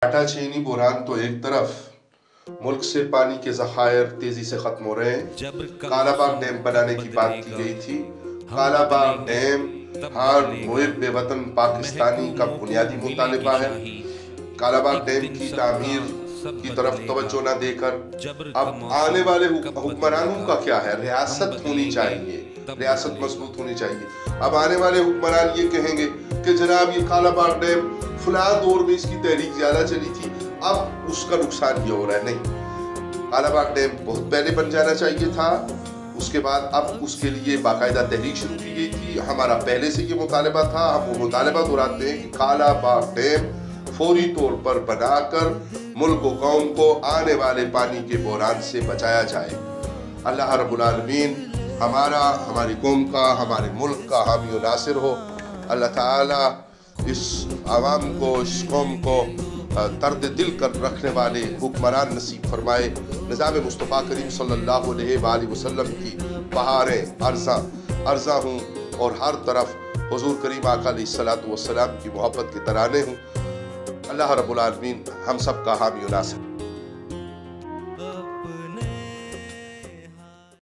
ٹاٹا چینی بحران تو ایک طرف، ملک سے پانی کے ذخائر تیزی سے ختم ہو رہے ہیں۔ کالا باغ ڈیم بنانے کی بات کی گئی تھی۔ کالا باغ ڈیم ہر محب وطن پاکستانی کا بنیادی مطالبہ ہے۔ کالا باغ ڈیم کی تعمیر کی طرف توجہ نہ دے کر اب آنے والے حکمرانوں کا کیا ہے؟ ریاست ہونی چاہیے، ریاست مضبوط ہونی چاہیے۔ اب آنے والے حکمران یہ کہیں گے کہ جناب یہ کالا باغ ڈیم فلاں دور میں اس کی تحریک زیادہ چلی تھی، اب اس کا نقصان یہ ہو رہا ہے۔ نہیں، کالا باغ ڈیم بہت پہلے بن جانا چاہیے تھا۔ اس کے بعد اب اس کے لیے باقاعدہ تحریک شروع کی گئی تھی۔ ہمارا پہلے سے یہ مطالبہ تھا، ہم وہ مطالبہ دہراتے ہیں کہ کالا باغ ڈیم فوری طور پر بنا کر ملک و قوم کو آنے والے پانی کے بحران سے بچایا جائے۔ اللہ رب العالمین ہماری قوم کا، ہمارے ملک کا حامی و ناصر ہو۔ اللہ تعالیٰ اس عوام کو، اس قوم کو درد دل کر رکھنے والے حکمران نصیب فرمائے۔ نظام مصطفیٰ کریم صلی اللہ علیہ وآلہ وسلم کی بہاریں ارزاں ہوں اور ہر طرف حضور کریم آقا علیہ الصلوۃ والسلام کی محبت کے ترانے ہوں۔ اللہ رب العالمین ہم سب کا حامی و ناصر۔